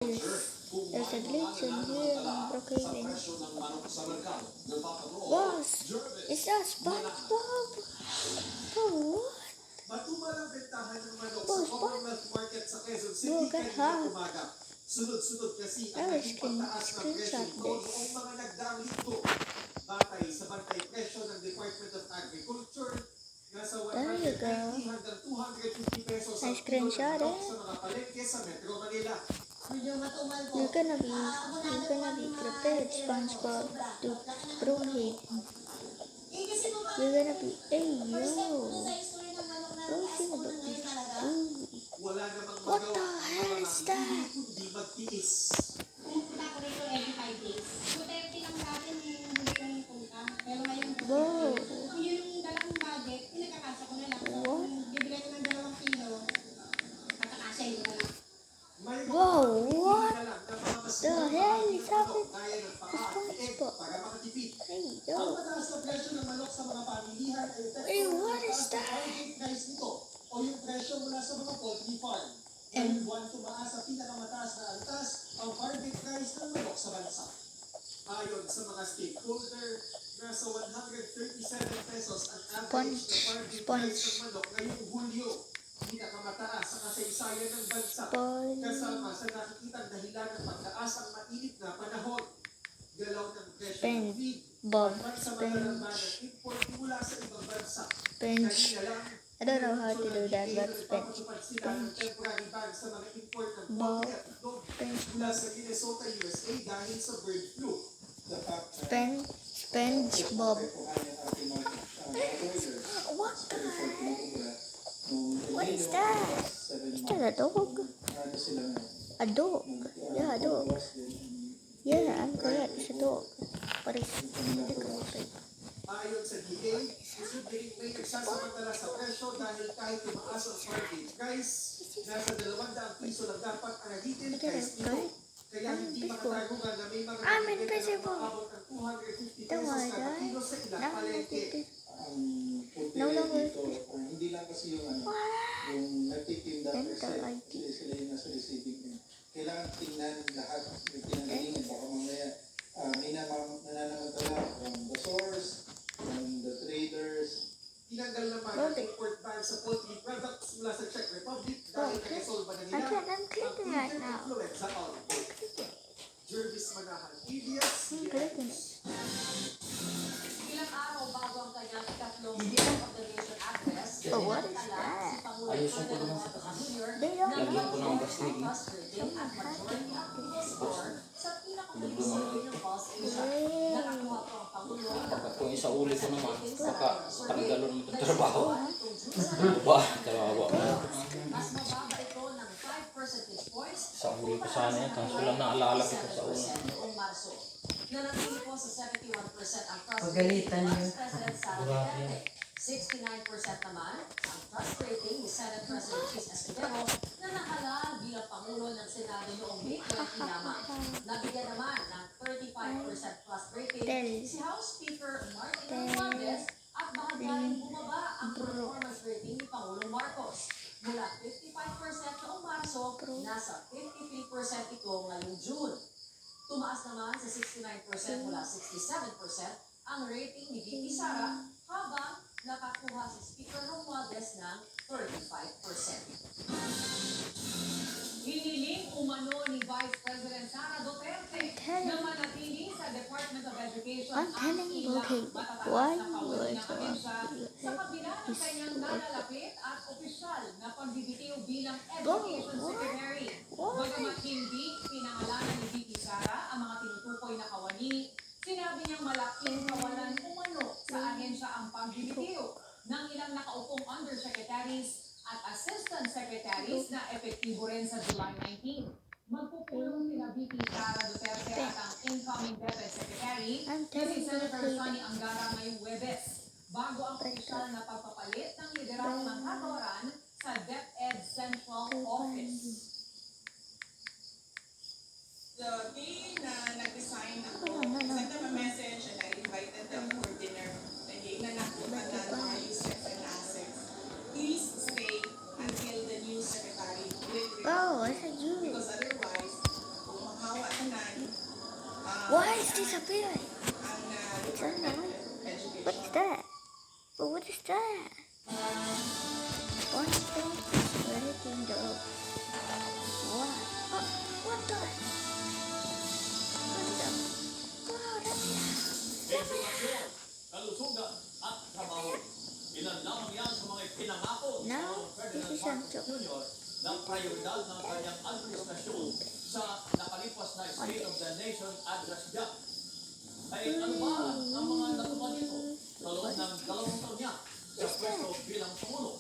There's a glitch in here in Brookhaven. Boss, it's a SpongeBob. Oh, what? Boss, what? Look at her. I can screenshot this. There you go. I screenshot it. You're gonna be prepared, SpongeBob, to Brookhaven. You're gonna be, hey yo. Oh, sino ba? Ooh. What the hell is that? Whoa. What? Whoa, what the hell is happening to SpongeBob? Hey, yo. Hey, what is that? And ayon sa mga stakeholder, nasa 137 pesos ang Sponge. manok ngayong Hulyo, pinakamataas sa kasaysayan ng bansa. Kasama sa nakikitang dahilan ng pagtaas ang mainit na panahon. Galaw ng presyo ng feed, sa malalamba ng import mula sa ibang bansa. I don't know how to do that, but SpongeBob. What the heck? What is that? Is that a dog? A dog? Yeah, a dog. Yeah, I'm correct. It's a dog. But it's ayon sa DA, isubing may nagsasamantala sa presyo dahil kahit tumaas ang farming price, nasa 200 piso lang dapat ang retail price nito. Kaya hindi makatagugan na may mga abot ng 250 pesos kada kilo sa ilang palengke. No longer. Hindi lang kasi yung nagtitinda sila yung nasa receiving end. Kailangan tingnan lahat yung pinanggalingan. Baka mamaya may nananamantala from the source, from the traders. Tinanggal naman ang import ban sa poultry products mula sa Czech Republic dahil nag-resolve na nila I'm clicking right now. influenza outbreak. Jervis Manahan, EBS. Ilang araw bago ang kanyang ikatlong State of the Nation address, Oh, what is that? Ayusin ko naman sa taas. They don't Lagyan know. ko ng bastig. Pagkat kung isa uli ko naman, baka tanggalon mo itong trabaho. Ba, trabaho. Sa uli ko sana yan, kaso lang naalala ko sa una. Nanatili po sa 71% ang trust Pagalitan rating niyo. ni President Sara Duterte. 69% naman ang trust rating ni Senate President Chis Escudero na nahalal bilang Pangulo ng Senado noong May 20 lamang. Nabigyan naman ng 35% trust rating si House Speaker Martin Romualdez at bahagyaring bumaba ang performance rating ni Pangulong Marcos. Mula 55% noong Marso, nasa 53% ito ngayong June. Tumaas naman sa 69% mula 67% ang rating ni VP Sara habang nakakuha si Speaker Romualdez ng 35%. Hiniling umano ni Vice President Sara Duterte na manatili sa Department of Education I'm telling you, okay, why you are so sa kabila ng kanyang nalalapit at opisyal na pagbibitiw bilang Education Secretary. Bagamat hindi pinangalanan ni VP Sara ang mga tinutukoy na kawani, sinabi niyang malaking kawalan umano sa ahensya ang pagbibitiw ng ilang nakaupong undersecretaries at assistant secretaries na epektibo rin sa July 19. Magpupulong sina VP Sara Duterte at ang incoming DepEd Secretary na si Senator Sonny Angara ngayong Huwebes bago ang opisyal na pagpapalit ng liderado ng kagawaran sa DepEd Central Office. The day na nag-design ako, sent them a message and I invited them for dinner. Naging na nakuha na ng mga Yusef and Asif. Please stay until the new secretary will Oh, I said you. because otherwise, Why is this appearing? It's annoying. What is that? But what is that? One thing is letting go. What? Oh, what the? What the? Oh, kalusugan at trabaho. Ilan lamang yan sa mga pinangako ni Now, Ferdinand this is Marcos Sancho. Jr. ng prioridad ng kanyang administrasyon sa nakalipas na State of the Nation address niya. Ay ano ba ang mga natupad nito sa loob ng 2 taon niya sa pwesto bilang Pangulo?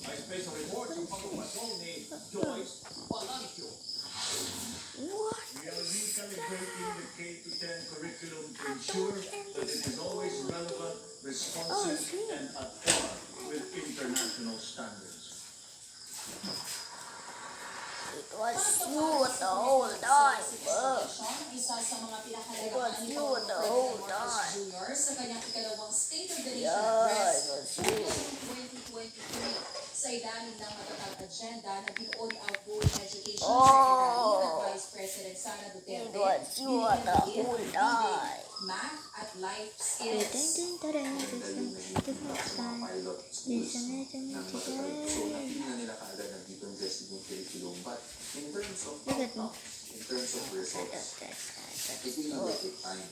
May special report ng pagpapasong ni Joyce Palancio. What? We are recalibrating the K-10 curriculum to ensure that it is always relevant, responsive, and at par with international standards. It was you the whole time, bro. Isa sa mga It was pinakahalagaan ni you Pangulong the Ferdinand whole Marcos time. Jr. sa kanyang ikalawang State of the Nation Yeah, address it was you. noong 2023 sa ilalim ng matatag agenda na binuod ang Board Education Oh. Secretary at Vice President Sara Duterte. It was you the whole time. Math at life Dun, skills. dun, dun, dun, dun, dun, Tingnan nila kaagad na dito invest yung curriculum. But in terms of Look at me. in terms of results, it will take time.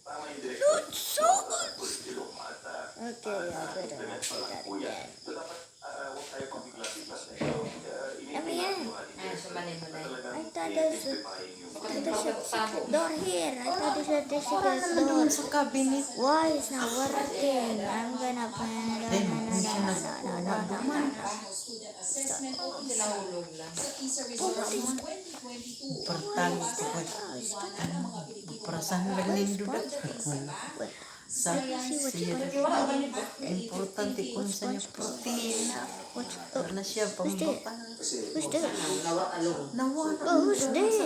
Tama yung Dude, direction so good. curriculum at Okay, I'm gonna watch that again. so dapat huwag tayo pabigla-bigla sa Ano yan? I thought there's a door here. I thought there's a difficult door. Sa cabinet. Why is not working? I'm gonna find Student Assessment Officer Nahulog lang. sa PISA results ng 2022. Importante ko. Iwanan ang mga Pilipino Parasahan lang nindo na. pagdating sa math, Sa siya. Importante kung sa niya protein. Karena siya pambaba. Who's this? Nawala. Oh, who's this?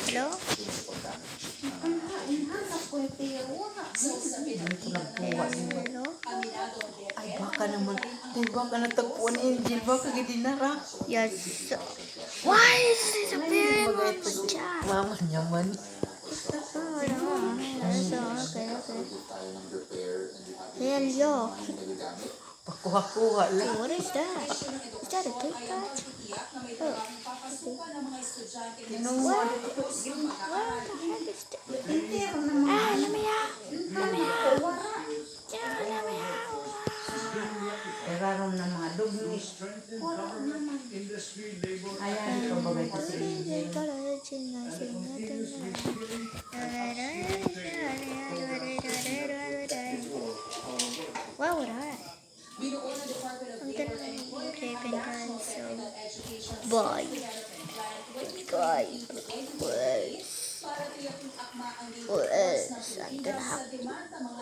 Hello? Hello? aminado ang Ay baka naman. Ay baka natagpuan ni Angel. Baka gidinara. Yes. Why is this appearing on my chat? Mama niya man. Oh, no. Okay. tayo ng repair and rehabilitation Hello. na nagagamit. Pakuha-kuha lang. What is that? Is that a TikTok? tiyak na may trabahong papasukan ng mga estudyante ng Kinuha. What the heck is that? Ah, namaya. Eraron na mga dugni. Strengthen government, industry, labor, Ayan, pabagay ko si Angel. Why would I? binuo ng Department of I'm Labor gonna and Employment keep ang in National time, so Technical Education bye. Development Plan Bye. 2020-2028 para tiyaking akma ang labor Well, force ng Pilipinas sa demand ng mga